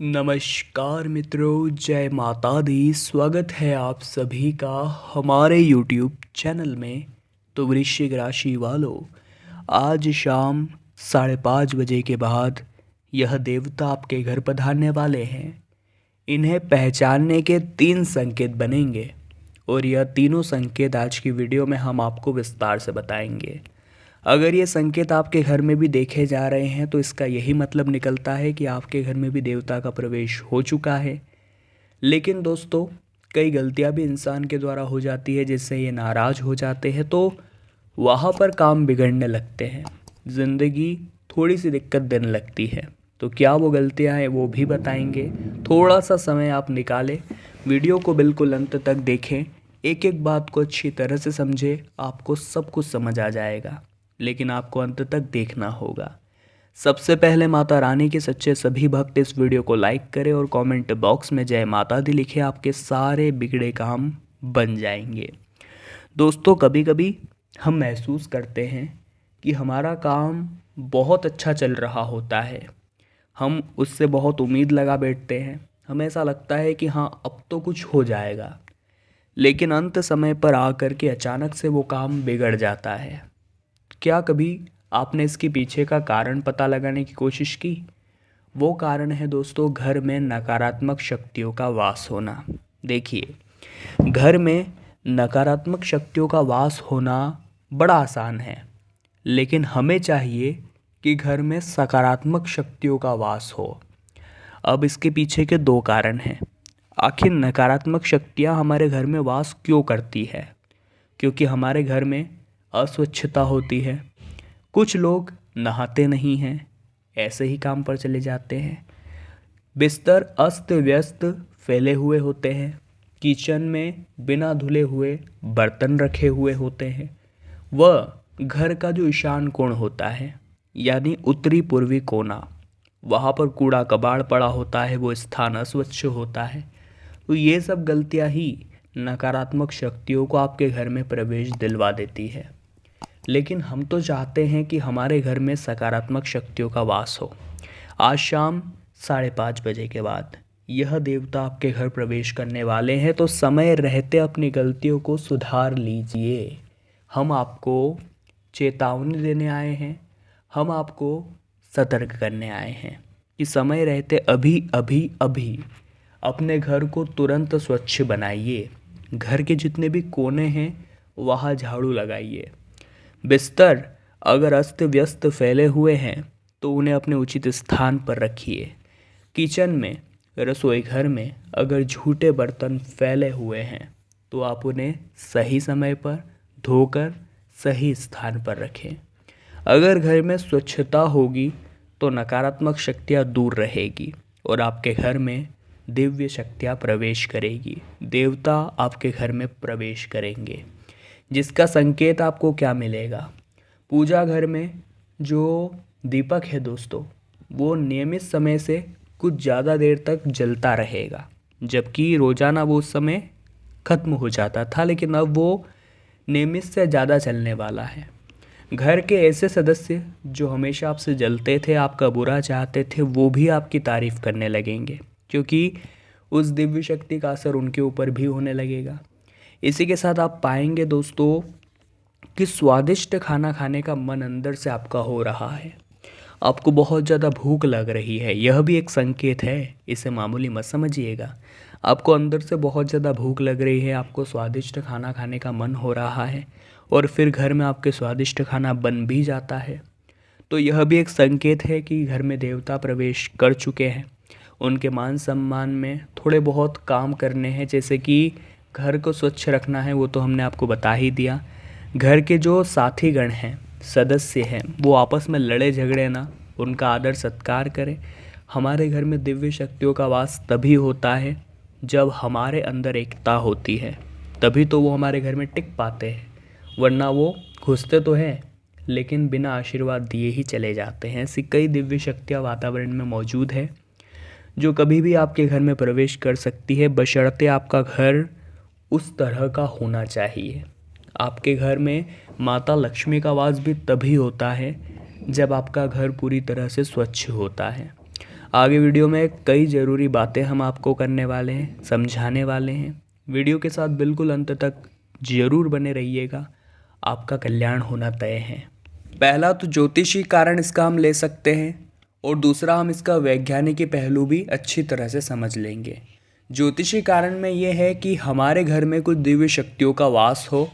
नमस्कार मित्रों, जय माता दी। स्वागत है आप सभी का हमारे YouTube चैनल में। तो वृश्चिक राशि वालों, आज शाम 5:30 बजे के बाद यह देवता आपके घर पधारने वाले हैं। इन्हें पहचानने के 3 संकेत बनेंगे और यह तीनों संकेत आज की वीडियो में हम आपको विस्तार से बताएंगे। अगर ये संकेत आपके घर में भी देखे जा रहे हैं तो इसका यही मतलब निकलता है कि आपके घर में भी देवता का प्रवेश हो चुका है। लेकिन दोस्तों, कई गलतियां भी इंसान के द्वारा हो जाती है जिससे ये नाराज़ हो जाते हैं, तो वहाँ पर काम बिगड़ने लगते हैं, ज़िंदगी थोड़ी सी दिक्कत देने लगती है। तो क्या वो गलतियाँ हैं वो भी बताएंगे। थोड़ा सा समय आप निकालें, वीडियो को बिल्कुल अंत तक देखें, एक एक बात को अच्छी तरह से समझें, आपको सब कुछ समझ आ जाएगा। लेकिन आपको अंत तक देखना होगा। सबसे पहले माता रानी के सच्चे सभी भक्त इस वीडियो को लाइक करें और कमेंट बॉक्स में जय माता दी लिखें। आपके सारे बिगड़े काम बन जाएंगे। दोस्तों, कभी कभी हम महसूस करते हैं कि हमारा काम बहुत अच्छा चल रहा होता है, हम उससे बहुत उम्मीद लगा बैठते हैं, हमें ऐसा लगता है कि हाँ अब तो कुछ हो जाएगा। लेकिन अंत समय पर आकर के अचानक से वो काम बिगड़ जाता है। क्या कभी आपने इसके पीछे का कारण पता लगाने की कोशिश की? वो कारण है दोस्तों, घर में नकारात्मक शक्तियों का वास होना। देखिए, घर में नकारात्मक शक्तियों का वास होना बड़ा आसान है, लेकिन हमें चाहिए कि घर में सकारात्मक शक्तियों का वास हो। अब इसके पीछे के 2 कारण हैं। आखिर नकारात्मक शक्तियाँ हमारे घर में वास क्यों करती है? क्योंकि हमारे घर में अस्वच्छता होती है, कुछ लोग नहाते नहीं हैं, ऐसे ही काम पर चले जाते हैं, बिस्तर अस्त व्यस्त फैले हुए होते हैं, किचन में बिना धुले हुए बर्तन रखे हुए होते हैं, वह घर का जो ईशान कोण होता है यानी उत्तरी पूर्वी कोना, वहाँ पर कूड़ा कबाड़ पड़ा होता है, वो स्थान अस्वच्छ होता है। तो ये सब गलतियाँ ही नकारात्मक शक्तियों को आपके घर में प्रवेश दिलवा देती है। लेकिन हम तो चाहते हैं कि हमारे घर में सकारात्मक शक्तियों का वास हो। आज शाम 5:30 बजे के बाद यह देवता आपके घर प्रवेश करने वाले हैं, तो समय रहते अपनी गलतियों को सुधार लीजिए। हम आपको चेतावनी देने आए हैं, हम आपको सतर्क करने आए हैं कि समय रहते अभी अभी अभी अपने घर को तुरंत स्वच्छ बनाइए। घर के जितने भी कोने हैं वहाँ झाड़ू लगाइए। बिस्तर अगर अस्त व्यस्त फैले हुए हैं तो उन्हें अपने उचित स्थान पर रखिए। किचन में, रसोई घर में अगर झूठे बर्तन फैले हुए हैं तो आप उन्हें सही समय पर धोकर सही स्थान पर रखें। अगर घर में स्वच्छता होगी तो नकारात्मक शक्तियाँ दूर रहेगी और आपके घर में दिव्य शक्तियाँ प्रवेश करेगी। देवता आपके घर में प्रवेश करेंगे, जिसका संकेत आपको क्या मिलेगा? पूजा घर में जो दीपक है दोस्तों, वो नियमित समय से कुछ ज़्यादा देर तक जलता रहेगा, जबकि रोज़ाना वो उस समय ख़त्म हो जाता था, लेकिन अब वो नियमित से ज़्यादा चलने वाला है। घर के ऐसे सदस्य जो हमेशा आपसे जलते थे, आपका बुरा चाहते थे, वो भी आपकी तारीफ़ करने लगेंगे, क्योंकि उस दिव्य शक्ति का असर उनके ऊपर भी होने लगेगा। इसी के साथ आप पाएंगे दोस्तों कि स्वादिष्ट खाना खाने का मन अंदर से आपका हो रहा है, आपको बहुत ज़्यादा भूख लग रही है। यह भी एक संकेत है, इसे मामूली मत समझिएगा। आपको अंदर से बहुत ज़्यादा भूख लग रही है, आपको स्वादिष्ट खाना खाने का मन हो रहा है और फिर घर में आपके स्वादिष्ट खाना बन भी जाता है, तो यह भी एक संकेत है कि घर में देवता प्रवेश कर चुके हैं। उनके मान सम्मान में थोड़े बहुत काम करने हैं, जैसे कि घर को स्वच्छ रखना है, वो तो हमने आपको बता ही दिया। घर के जो साथीगण हैं, सदस्य हैं, वो आपस में लड़े झगड़े ना, उनका आदर सत्कार करें। हमारे घर में दिव्य शक्तियों का वास तभी होता है जब हमारे अंदर एकता होती है, तभी तो वो हमारे घर में टिक पाते हैं, वरना वो घुसते तो हैं लेकिन बिना आशीर्वाद दिए ही चले जाते हैं। ऐसी कई दिव्य शक्तियाँ वातावरण में मौजूद है जो कभी भी आपके घर में प्रवेश कर सकती है, बशर्ते आपका घर उस तरह का होना चाहिए। आपके घर में माता लक्ष्मी का वास भी तभी होता है जब आपका घर पूरी तरह से स्वच्छ होता है। आगे वीडियो में कई ज़रूरी बातें हम आपको करने वाले हैं, समझाने वाले हैं। वीडियो के साथ बिल्कुल अंत तक ज़रूर बने रहिएगा, आपका कल्याण होना तय है। पहला तो ज्योतिषी कारण इसका हम ले सकते हैं और दूसरा हम इसका वैज्ञानिक पहलू भी अच्छी तरह से समझ लेंगे। ज्योतिषी कारण में ये है कि हमारे घर में कुछ दिव्य शक्तियों का वास हो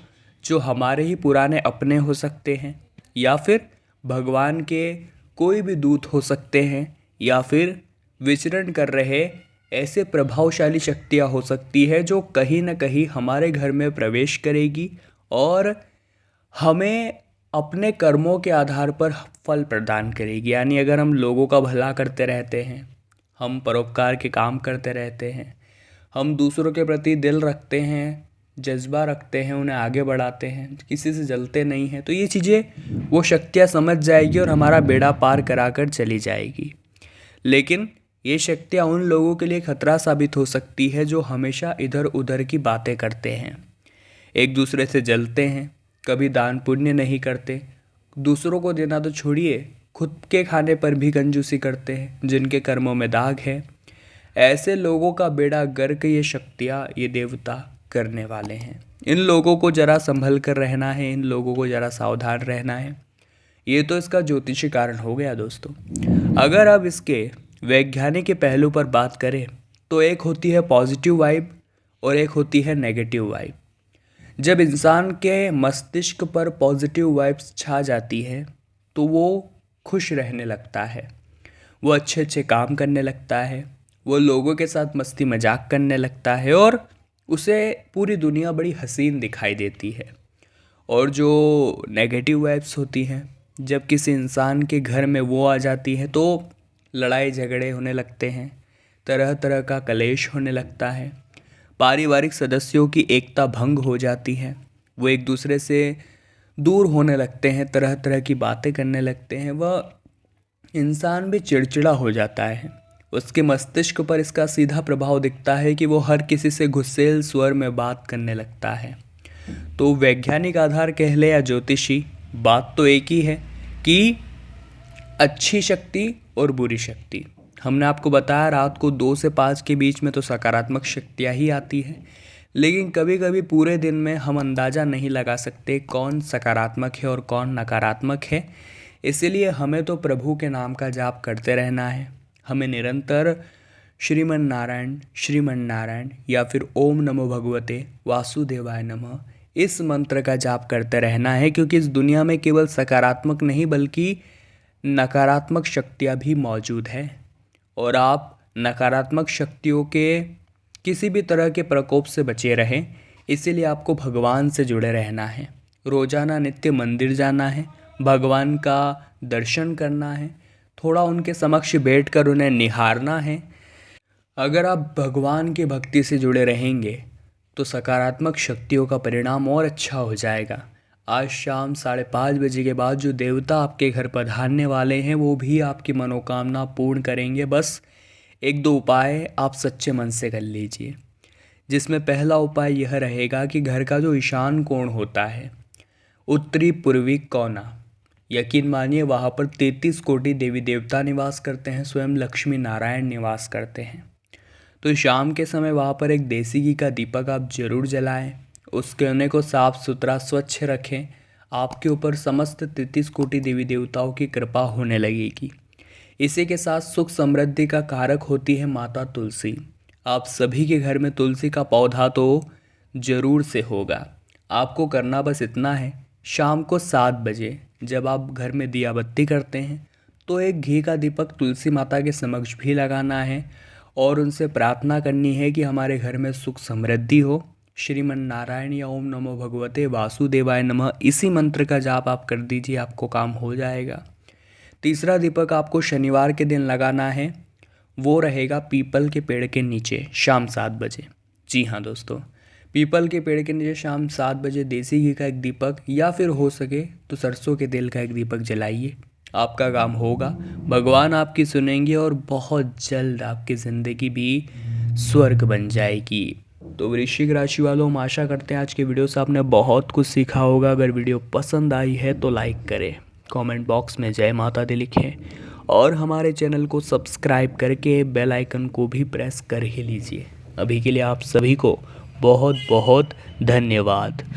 जो हमारे ही पुराने अपने हो सकते हैं, या फिर भगवान के कोई भी दूत हो सकते हैं, या फिर विचरण कर रहे ऐसे प्रभावशाली शक्तियाँ हो सकती है जो कहीं ना कहीं हमारे घर में प्रवेश करेगी और हमें अपने कर्मों के आधार पर फल प्रदान करेगी। यानी अगर हम लोगों का भला करते रहते हैं, हम परोपकार के काम करते रहते हैं, हम दूसरों के प्रति दिल रखते हैं, जज्बा रखते हैं, उन्हें आगे बढ़ाते हैं, किसी से जलते नहीं हैं, तो ये चीज़ें वो शक्तियाँ समझ जाएगी और हमारा बेड़ा पार करा कर चली जाएगी। लेकिन ये शक्तियाँ उन लोगों के लिए खतरा साबित हो सकती है जो हमेशा इधर उधर की बातें करते हैं, एक दूसरे से जलते हैं, कभी दान पुण्य नहीं करते, दूसरों को देना तो छोड़िए खुद के खाने पर भी कंजूसी करते हैं, जिनके कर्मों में दाग है। ऐसे लोगों का बेड़ा गर्क ये शक्तियाँ, ये देवता करने वाले हैं। इन लोगों को ज़रा संभल कर रहना है, इन लोगों को ज़रा सावधान रहना है। ये तो इसका ज्योतिषी कारण हो गया दोस्तों। अगर अब इसके वैज्ञानिक पहलू पर बात करें तो एक होती है पॉजिटिव वाइब और एक होती है नेगेटिव वाइब। जब इंसान के मस्तिष्क पर पॉजिटिव वाइब्स छा जाती है तो वो खुश रहने लगता है, वो अच्छे अच्छे काम करने लगता है, वो लोगों के साथ मस्ती मजाक करने लगता है और उसे पूरी दुनिया बड़ी हसीन दिखाई देती है। और जो नेगेटिव वाइब्स होती हैं, जब किसी इंसान के घर में वो आ जाती हैं तो लड़ाई झगड़े होने लगते हैं, तरह तरह का कलेश होने लगता है, पारिवारिक सदस्यों की एकता भंग हो जाती है, वो एक दूसरे से दूर होने लगते हैं, तरह तरह की बातें करने लगते हैं, वह इंसान भी चिड़चिड़ा हो जाता है। उसके मस्तिष्क पर इसका सीधा प्रभाव दिखता है कि वो हर किसी से गुस्सेल स्वर में बात करने लगता है। तो वैज्ञानिक आधार कह ले या ज्योतिषी, बात तो एक ही है कि अच्छी शक्ति और बुरी शक्ति। हमने आपको बताया रात को 2 से 5 के बीच में तो सकारात्मक शक्तियाँ ही आती हैं, लेकिन कभी कभी पूरे दिन में हम अंदाज़ा नहीं लगा सकते कौन सकारात्मक है और कौन नकारात्मक है। इसीलिए हमें तो प्रभु के नाम का जाप करते रहना है। हमें निरंतर श्रीमन नारायण या फिर ओम नमो भगवते वासुदेवाय नमः इस मंत्र का जाप करते रहना है, क्योंकि इस दुनिया में केवल सकारात्मक नहीं बल्कि नकारात्मक शक्तियाँ भी मौजूद है और आप नकारात्मक शक्तियों के किसी भी तरह के प्रकोप से बचे रहें। इसीलिए आपको भगवान से जुड़े रहना है, रोज़ाना नित्य मंदिर जाना है, भगवान का दर्शन करना है, थोड़ा उनके समक्ष बैठकर उन्हें निहारना है। अगर आप भगवान की भक्ति से जुड़े रहेंगे तो सकारात्मक शक्तियों का परिणाम और अच्छा हो जाएगा। आज शाम 5:30 बजे के बाद जो देवता आपके घर पधारने वाले हैं वो भी आपकी मनोकामना पूर्ण करेंगे। बस 1-2 उपाय आप सच्चे मन से कर लीजिए, जिसमें पहला उपाय यह रहेगा कि घर का जो ईशान कोण होता है, उत्तरी पूर्वी कोना, यकीन मानिए वहाँ पर 33 कोटि देवी देवता निवास करते हैं, स्वयं लक्ष्मी नारायण निवास करते हैं। तो शाम के समय वहाँ पर एक देसी घी का दीपक आप जरूर जलाएं, उस कोने को साफ सुथरा स्वच्छ रखें। आपके ऊपर समस्त 33 कोटि देवी देवताओं की कृपा होने लगेगी। इसी के साथ सुख समृद्धि का कारक होती है माता तुलसी। आप सभी के घर में तुलसी का पौधा तो जरूर से होगा। आपको करना बस इतना है, शाम को 7 बजे जब आप घर में दिया बत्ती करते हैं तो एक घी का दीपक तुलसी माता के समक्ष भी लगाना है और उनसे प्रार्थना करनी है कि हमारे घर में सुख समृद्धि हो। श्रीमन नारायण या ओम नमो भगवते वासुदेवाय नमः इसी मंत्र का जाप आप कर दीजिए, आपको काम हो जाएगा। तीसरा दीपक आपको शनिवार के दिन लगाना है, वो रहेगा पीपल के पेड़ के नीचे शाम 7 बजे। जी हाँ दोस्तों, पीपल के पेड़ के नीचे शाम 7 बजे देसी घी का एक दीपक या फिर हो सके तो सरसों के तेल का एक दीपक जलाइए, आपका काम होगा। भगवान आपकी सुनेंगे और बहुत जल्द आपकी ज़िंदगी भी स्वर्ग बन जाएगी। तो वृश्चिक राशि वालों, हम आशा करते हैं आज के वीडियो से आपने बहुत कुछ सीखा होगा। अगर वीडियो पसंद आई है तो लाइक करें, कमेंट बॉक्स में जय माता दी लिखें और हमारे चैनल को सब्सक्राइब करके बेल आइकन को भी प्रेस कर ही लीजिए। अभी के लिए आप सभी को बहुत बहुत धन्यवाद।